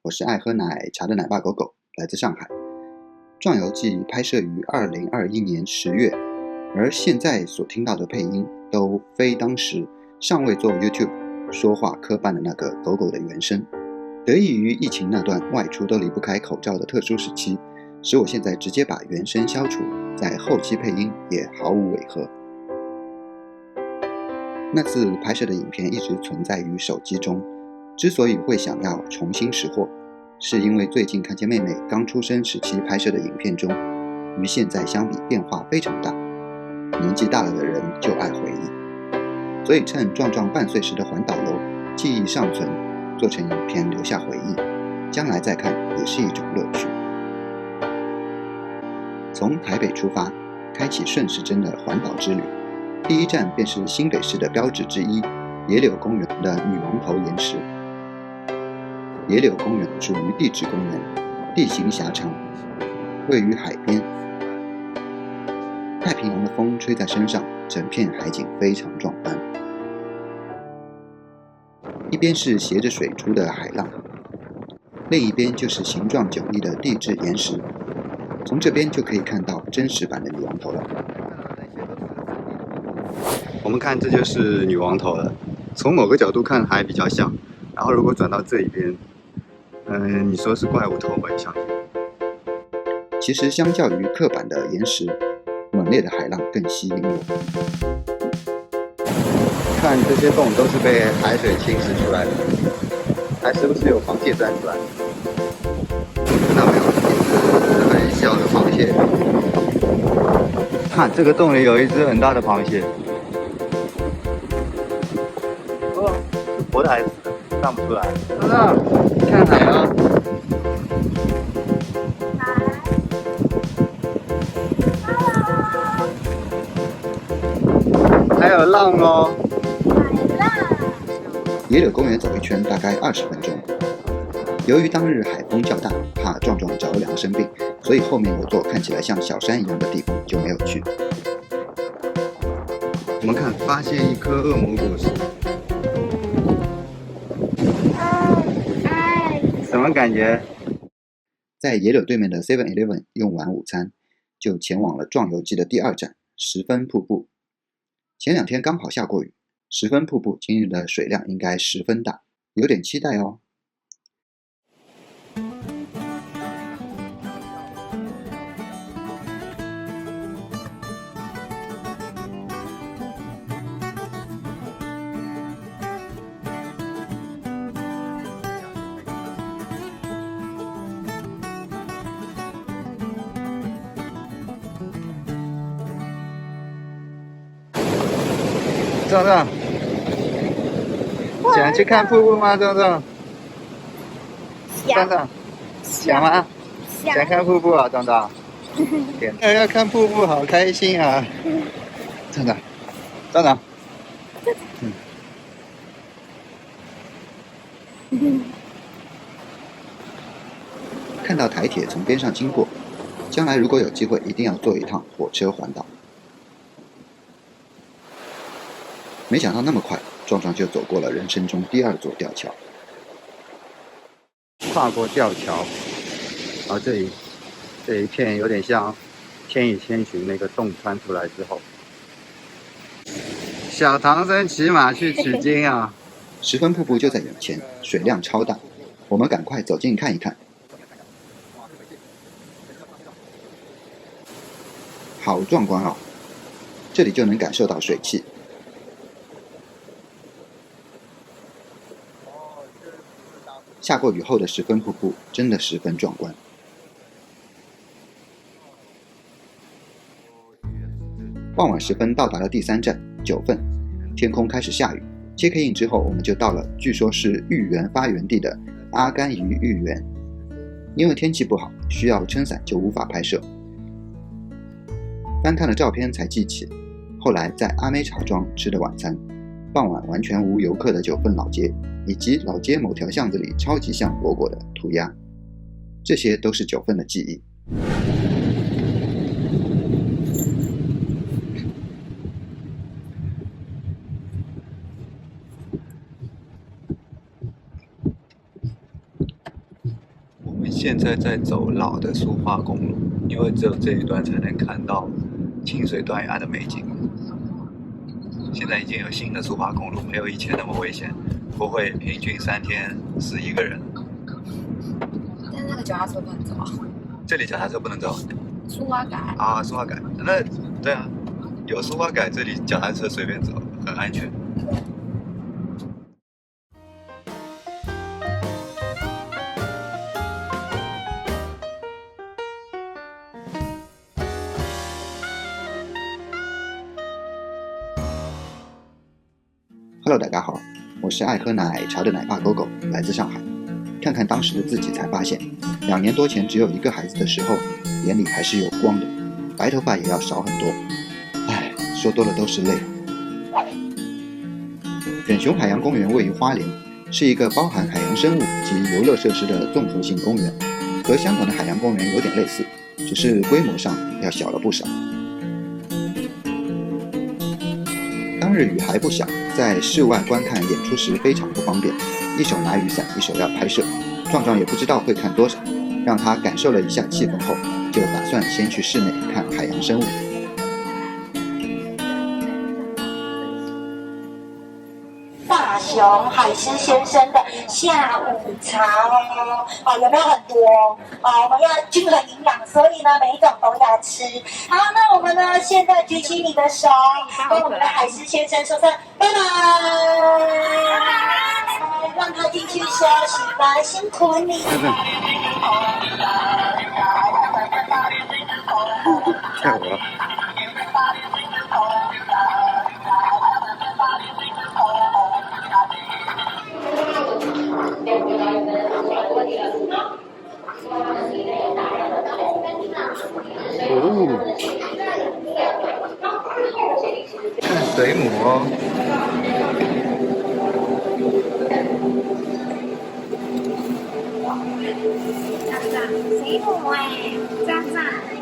我是爱喝奶茶的奶爸狗狗，来自上海。壮游记拍摄于2021年10月，而现在所听到的配音都非当时尚未做 YouTube 说话科办的那个狗狗的原声。得益于疫情那段外出都离不开口罩的特殊时期，使我现在直接把原声消除，在后期配音也毫无违和。那次拍摄的影片一直存在于手机中，之所以会想要重新拾获，是因为最近看见妹妹刚出生时期拍摄的影片中，与现在相比变化非常大。年纪大了的人就爱回忆，所以趁壮壮半岁时的环岛游记忆尚存，做成影片留下回忆，将来再看也是一种乐趣。从台北出发，开启顺时针的环岛之旅，第一站便是新北市的标志之一野柳公园的女王头岩石。野柳公园属于地质公园，地形狭长，位于海边。太平洋的风吹在身上，整片海景非常壮观。一边是斜着水出的海浪，另一边就是形状迥异的地质岩石。从这边就可以看到真实版的女王头了。我们看，这就是女王头了。从某个角度看还比较像，然后如果转到这一边，你说是怪物头，我也相信。其实相较于刻板的岩石，猛烈的海浪更吸引我。看这些洞都是被海水侵蚀出来的，还时不时有螃蟹钻出来。看到没有？一只很小的螃蟹。看这个洞里有一只很大的螃蟹。哦，是活的还是死的？看不出来。看到，看海啊！还有浪哦。野柳公园走一圈大概20分钟。由于当日海风较大，怕壮壮着凉生病，所以后面有座看起来像小山一样的地方就没有去。我们看，发现一颗恶魔果实。什么感觉？在野柳对面的 7-Eleven 用完午餐，就前往了壮游记的第2站十分瀑布。前2天刚好下过雨，十分瀑布今日的水量应该十分大，有点期待哦。壮壮，想去看瀑布吗？壮壮，壮壮，想吗？想看瀑布啊，壮壮。要看瀑布，好开心啊！壮壮，壮壮。看到台铁从边上经过，将来如果有机会，一定要坐一趟火车环岛。没想到那么快，壮壮就走过了人生中第2座吊桥。跨过吊桥，这一片有点像《千与千寻》那个洞穿出来之后。小唐僧骑马去取经啊！十分瀑布就在眼前，水量超大，我们赶快走近看一看。好壮观哦！这里就能感受到水汽。下过雨后的十分瀑布真的十分壮观。傍晚时分到达了第3站九份，天空开始下雨。check in 之后，我们就到了据说是芋圆发源地的阿甘鱼芋圆。因为天气不好，需要撑伞就无法拍摄。翻看了照片才记起，后来在阿妹茶庄吃的晚餐，傍晚完全无游客的九份老街，以及老街某条巷子里超级像果果的涂鸦，这些都是九份的记忆。在在走老的苏花公路，因为只有这一段才能看到清水断崖的美景。现在已经有新的苏花公路，没有以前那么危险，不会平均3天死1个人。但那个脚踏车不能走。这里脚踏车不能走。苏花改啊，苏花改，那对啊，有苏花改，这里脚踏车随便走，很安全。Hello， 大家好，我是爱喝奶茶的奶爸狗狗，来自上海。看看当时的自己，才发现，2年多前只有1个孩子的时候，眼里还是有光的，白头发也要少很多。唉，说多了都是泪。远雄海洋公园位于花莲，是一个包含海洋生物及游乐设施的综合性公园，和香港的海洋公园有点类似，只是规模上要小了不少。当日雨还不小，在室外观看演出时非常不方便，一手拿雨伞，一手要拍摄。壮壮也不知道会看多少，让他感受了一下气氛后，就打算先去室内看海洋生物。大熊海狮先生的下午茶哦，有没有很多？我们要均衡营养，所以呢，每一种都要吃。好，那我们呢，现在举起你的手，跟我们的海狮先生说声拜拜，让他进去休息吧，辛苦你。太好了。看水母哦。水母哎，站站，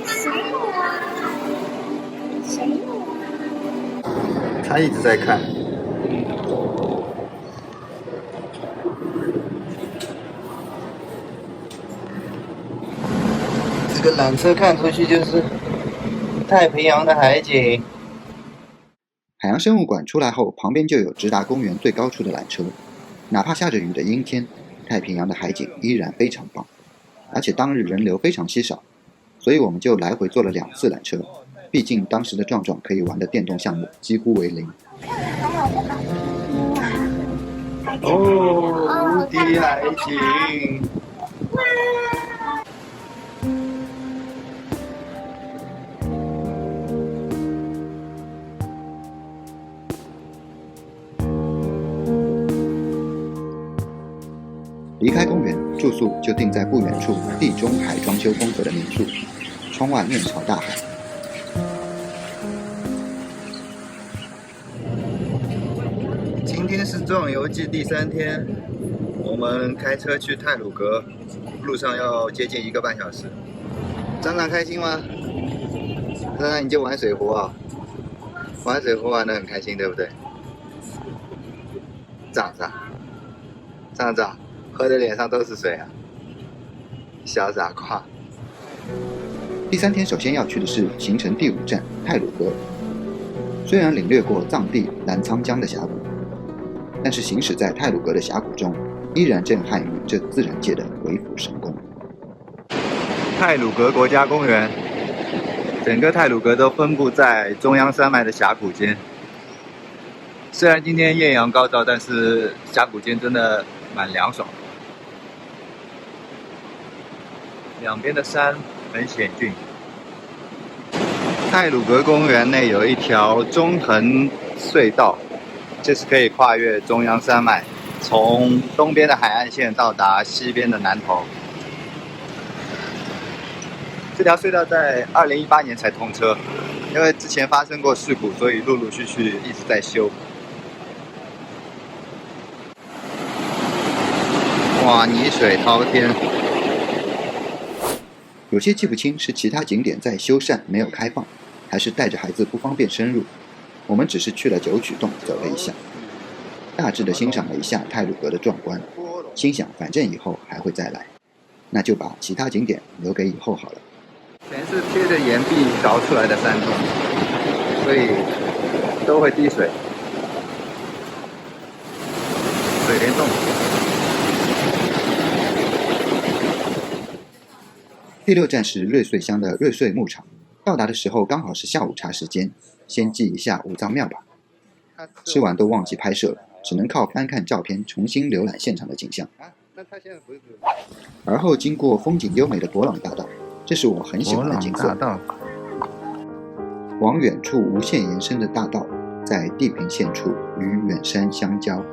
水母啊，水母啊。他一直在看。这个缆车看出去就是太平洋的海景。海洋生物馆出来后，旁边就有直达公园最高处的缆车，哪怕下着雨的阴天，太平洋的海景依然非常棒。而且当日人流非常稀少，所以我们就来回坐了2次缆车，毕竟当时的壮壮可以玩的电动项目几乎为0。哦，无敌海景！离开公园，住宿就定在不远处地中海装修风格的民宿，窗外面朝大海。今天是壮游记第3天，我们开车去太鲁阁，路上要接近1个半小时。张张开心吗？张张你就玩水壶啊？玩水壶玩得很开心，对不对？张张，喝的脸上都是水啊，小傻瓜。第3天首先要去的是行程第5站太鲁阁。虽然领略过藏地澜沧江的峡谷，但是行驶在太鲁阁的峡谷中，依然震撼于这自然界的鬼斧神工。太鲁阁国家公园，整个太鲁阁都分布在中央山脉的峡谷间。虽然今天艳阳高照，但是峡谷间真的蛮凉爽的。两边的山很险峻。太鲁阁公园内有一条中横隧道，这是可以跨越中央山脉，从东边的海岸线到达西边的南头。这条隧道在2018年才通车，因为之前发生过事故，所以陆陆续续一直在修。哇，泥水滔天！有些记不清是其他景点在修缮没有开放，还是带着孩子不方便深入。我们只是去了九曲洞走了一下，大致的欣赏了一下太鲁阁的壮观，心想反正以后还会再来。那就把其他景点留给以后好了。全是贴着岩壁凿出来的山洞，所以都会滴水，水帘洞。第6站是瑞穗乡的瑞穗牧场，到达的时候刚好是下午茶时间，先祭一下五脏庙吧。吃完都忘记拍摄了，只能靠翻看照片重新浏览现场的景象。而后经过风景优美的伯朗大道，这是我很喜欢的景色。往远处无限延伸的大道，在地平线处与远山相交，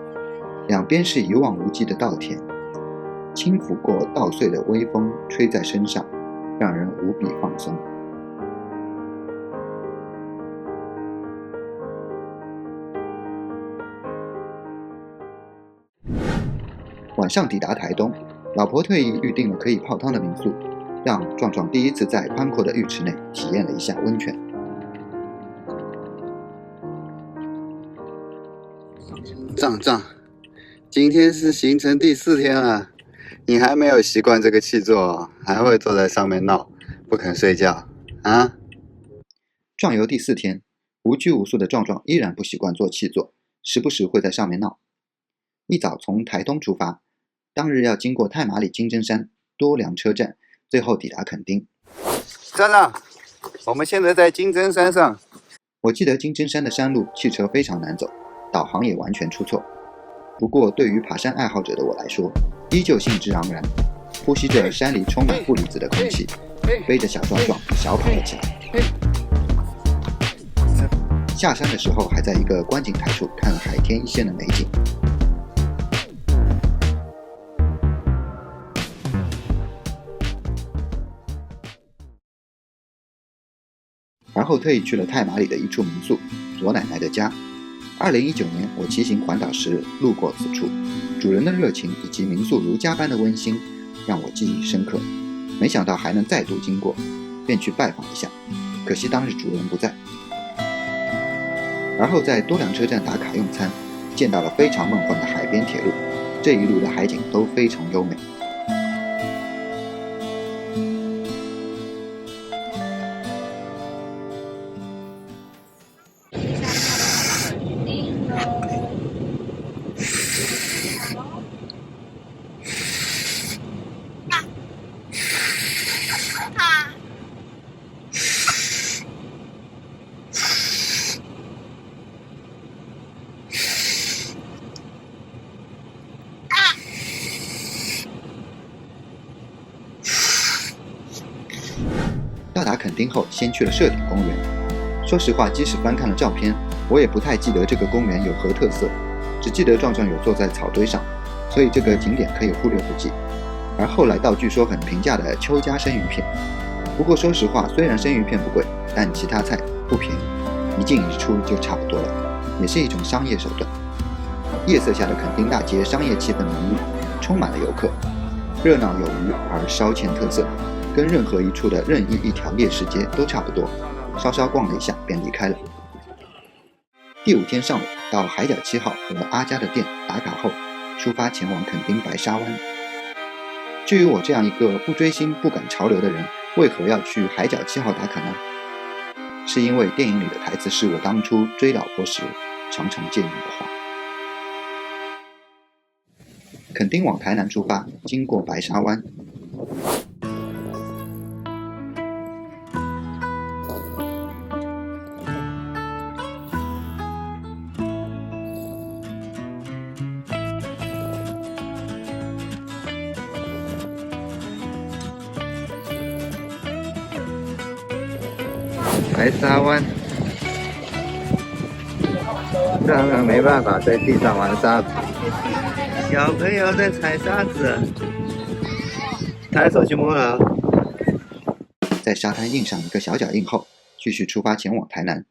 两边是一望无际的稻田，轻拂过稻穗的微风吹在身上，让人无比放松。晚上抵达台东，老婆特意预定了可以泡汤的民宿，让壮壮第一次在宽阔的浴池内体验了一下温泉。壮，今天是行程第4天了，你还没有习惯这个气座，还会坐在上面闹，不肯睡觉啊？壮游第4天，无拘无束的壮壮依然不习惯坐气座，时不时会在上面闹。一早从台东出发，当日要经过太麻里金针山、多良车站，最后抵达墾丁。壮壮，我们现在在金针山上。我记得金针山的山路汽车非常难走，导航也完全出错。不过对于爬山爱好者的我来说，依旧兴致盎然，呼吸着山里充满负离子的空气，背着小壮壮小跑了起来。下山的时候还在一个观景台处看了海天一线的美景。而后特意去了太麻里的一处民宿，左奶奶的家。2019年我骑行环岛时路过此处，主人的热情以及民宿如家般的温馨让我记忆深刻，没想到还能再度经过，便去拜访一下，可惜当日主人不在。而后在多良车站打卡用餐，见到了非常梦幻的海边铁路，这一路的海景都非常优美。到达墾丁后，先去了社顶公园。说实话，即使翻看了照片，我也不太记得这个公园有何特色，只记得壮壮有坐在草堆上，所以这个景点可以忽略不计。而后来到据说很平价的邱家生鱼片，不过说实话，虽然生鱼片不贵，但其他菜不便宜，一进一出就差不多了，也是一种商业手段。夜色下的墾丁大街商业气氛浓郁，充满了游客，热闹有余而稍欠特色，跟任何一处的任意一条夜市街都差不多，稍稍逛了一下便离开了。第5天上午到海角7号和阿家的店打卡后，出发前往墾丁白沙湾。至于我这样一个不追星不赶潮流的人，为何要去海角7号打卡呢？是因为电影里的台词是我当初追老婆时常常借用的话。墾丁往台南出发，经过白沙湾。白沙湾，让人没办法在地上玩沙子。小朋友在踩沙子，抬手去摸了。在沙滩印上一个小脚印后，继续出发前往台南。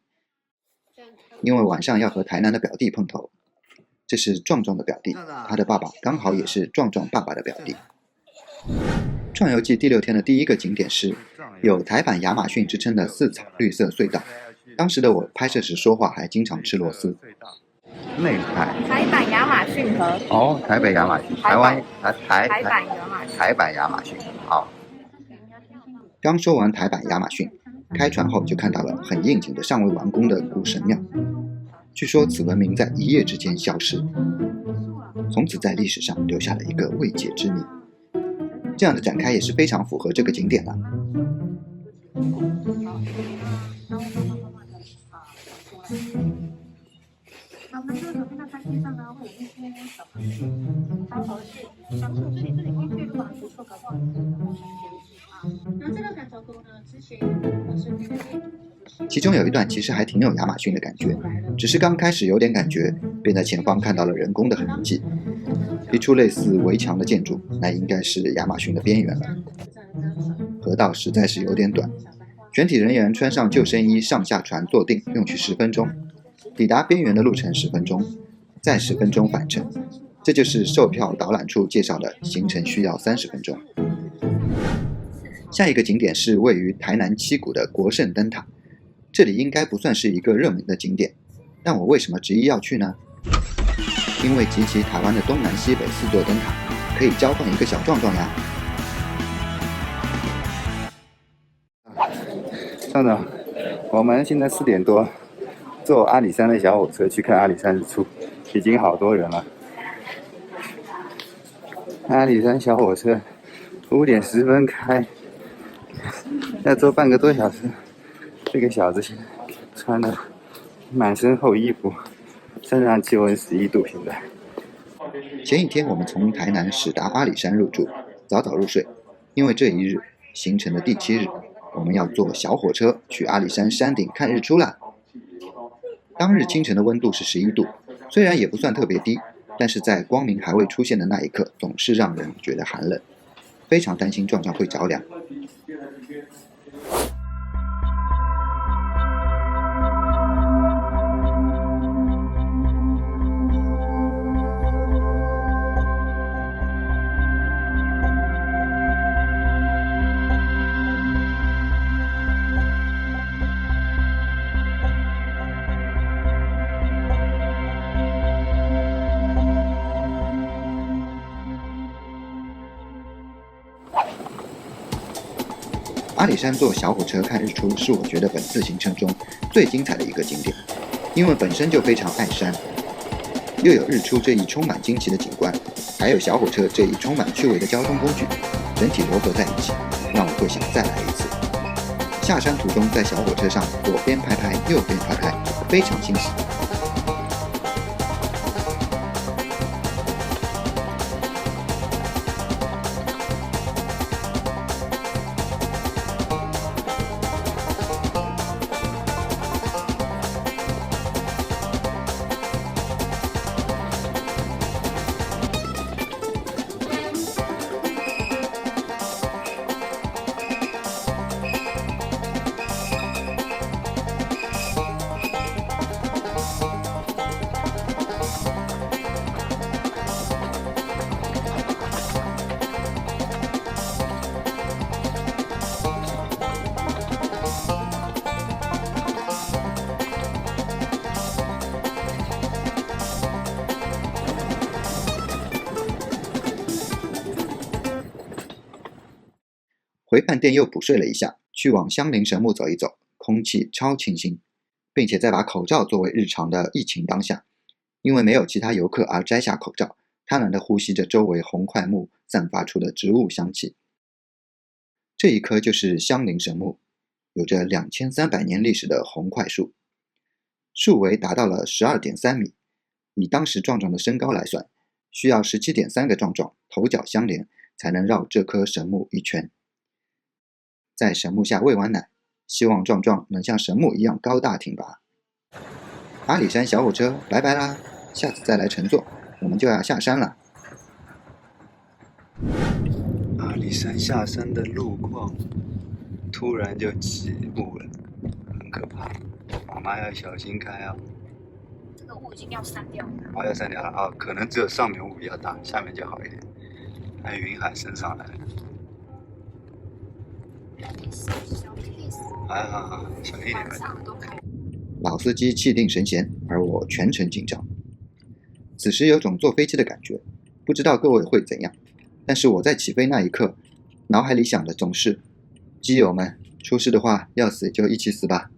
因为晚上要和台南的表弟碰头，这是壮壮的表弟，他的爸爸刚好也是壮壮爸爸的表弟。壮游记第6天的第一个景点是有台版亚马逊之称的四草绿色隧道。当时的我拍摄时说话还经常吃螺丝。内海台版亚马逊河。哦，台北亚马逊，台湾台版亚马逊。台版亚马逊。好。刚说完台版亚马逊，开船后就看到了很应景的尚未完工的古神庙。据说此文明在一夜之间消失，从此在历史上留下了一个未解之谜。这样的展开也是非常符合这个景点了。我们这个看到山地上呢，会有一些小螃蟹，还有小鼠这里光血路啊，不错，搞不好然后这个感潮沟呢，之前是其中有一段其实还挺有亚马逊的感觉，只是刚开始有点感觉，便在前方看到了人工的痕迹，一处类似围墙的建筑，那应该是亚马逊的边缘了。河道实在是有点短，全体人员穿上救生衣上下船坐定，用去10分钟。抵达边缘的路程10分钟，再10分钟返程，这就是售票导览处介绍的行程需要30分钟。下一个景点是位于台南七股的国圣灯塔，这里应该不算是一个热门的景点，但我为什么执意要去呢？因为集齐台湾的东南西北4座灯塔，可以交换一个小壮壮呀。壮壮，我们现在4点多。坐阿里山的小火车去看阿里山日出，已经好多人了。阿里山小火车5点10分开，要坐半个多小时。这个小子现在穿的满身厚衣服，身上气温11度平的。前一天我们从台南驶达阿里山入住，早早入睡，因为这一日行程的第7日，我们要坐小火车去阿里山山顶看日出了。当日清晨的温度是11度，虽然也不算特别低，但是在光明还未出现的那一刻，总是让人觉得寒冷，非常担心壮壮会着凉。阿里山坐小火车看日出是我觉得本次行程中最精彩的一个景点，因为本身就非常爱山，又有日出这一充满惊奇的景观，还有小火车这一充满趣味的交通工具，整体糅合在一起，让我会想再来一次。下山途中在小火车上左边拍拍右边拍拍，非常欣喜。回饭店又补睡了一下，去往香菱神木走一走，空气超清新，并且再把口罩作为日常的疫情当下，因为没有其他游客而摘下口罩，贪婪地呼吸着周围红桧木散发出的植物香气。这一棵就是香菱神木，有着2300年历史的红桧树，树围达到了12.3米，以当时壮壮的身高来算，需要17.3个壮壮头脚相连才能绕这棵神木一圈。在神木下喂完奶，希望壮壮能像神木一样高大挺拔。阿里山小火车拜拜啦，下次再来乘坐，我们就要下山了。阿里山下山的路况突然就起雾了，很可怕，妈妈要小心开啊。这个雾已经要散掉了。哦，要散掉了啊，可能只有上面雾比较大，下面就好一点。看云海升上来了。还好，小一点吧。老司机气定神闲，而我全程紧张。此时有种坐飞机的感觉，不知道各位会怎样。但是我在起飞那一刻，脑海里想的总是基友们，出事的话要死就一起死吧。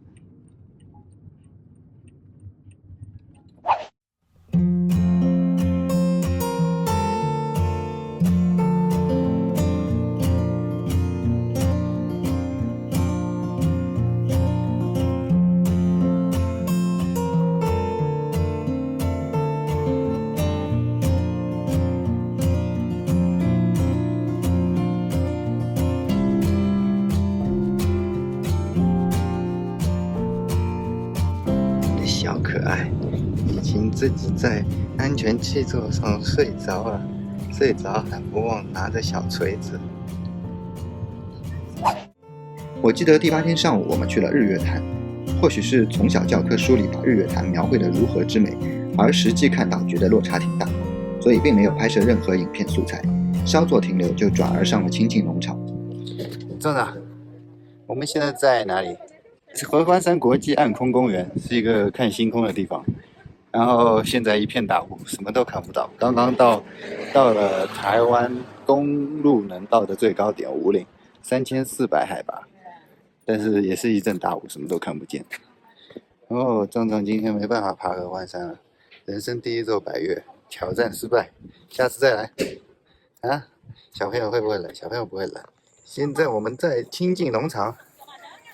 小可爱已经自己在安全气座上睡着了，睡着还不忘拿着小锤子。我记得第8天上午我们去了日月潭，或许是从小教科书里把日月潭描绘得如何之美，而实际看到觉得落差挺大，所以并没有拍摄任何影片素材，稍作停留就转而上了清境农场。站长，我们现在在哪里？合欢山国际暗空公园，是一个看星空的地方。然后现在一片大雾，什么都看不到。刚刚到了台湾公路能到的最高点武岭，3400海拔，但是也是一阵大雾，什么都看不见。然后壮壮今天没办法爬合欢山了，人生第一座百岳挑战失败，下次再来。啊，小朋友会不会冷？小朋友不会冷。现在我们在清境农场。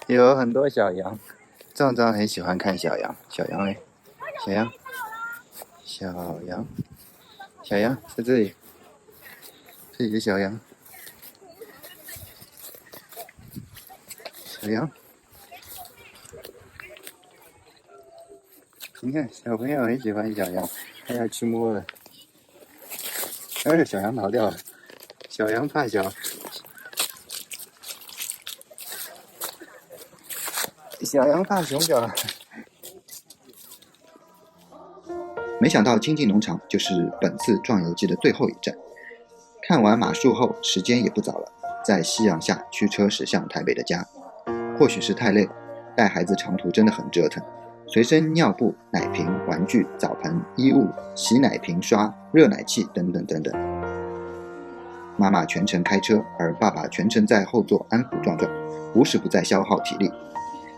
有很多小羊，壮壮很喜欢看小羊。小羊嘞，小羊在这里，这里的小羊，你看小朋友很喜欢小羊，他要去摸了。小羊跑掉了，小羊怕小。小羊怕熊小。没想到清境农场就是本次壮游记的最后一站。看完马术后，时间也不早了，在夕阳下驱车驶向台北的家。或许是太累了，带孩子长途真的很折腾，随身尿布、奶瓶、玩具、澡盆、衣物、洗奶瓶、刷、热奶器等等等等。妈妈全程开车，而爸爸全程在后座安抚壮壮，无时不在消耗体力，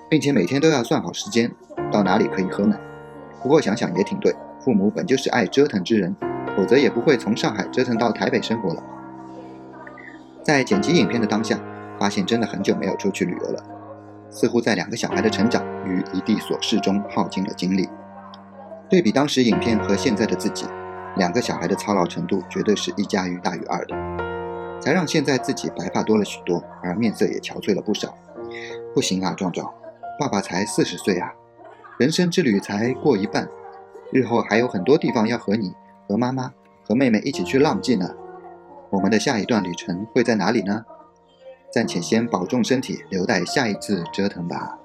并且每天都要算好时间，到哪里可以喝奶。不过想想也挺对，父母本就是爱折腾之人，否则也不会从上海折腾到台北生活了。在剪辑影片的当下，发现真的很久没有出去旅游了，似乎在2个小孩的成长与一地琐事中耗尽了精力。对比当时影片和现在的自己，2个小孩的操劳程度绝对是1加1大于2的，才让现在自己白发多了许多，而面色也憔悴了不少。不行啊，壮壮，爸爸才40岁啊，人生之旅才过一半，日后还有很多地方要和你、和妈妈、和妹妹一起去浪迹呢。我们的下一段旅程会在哪里呢？暂且先保重身体，留待下一次折腾吧。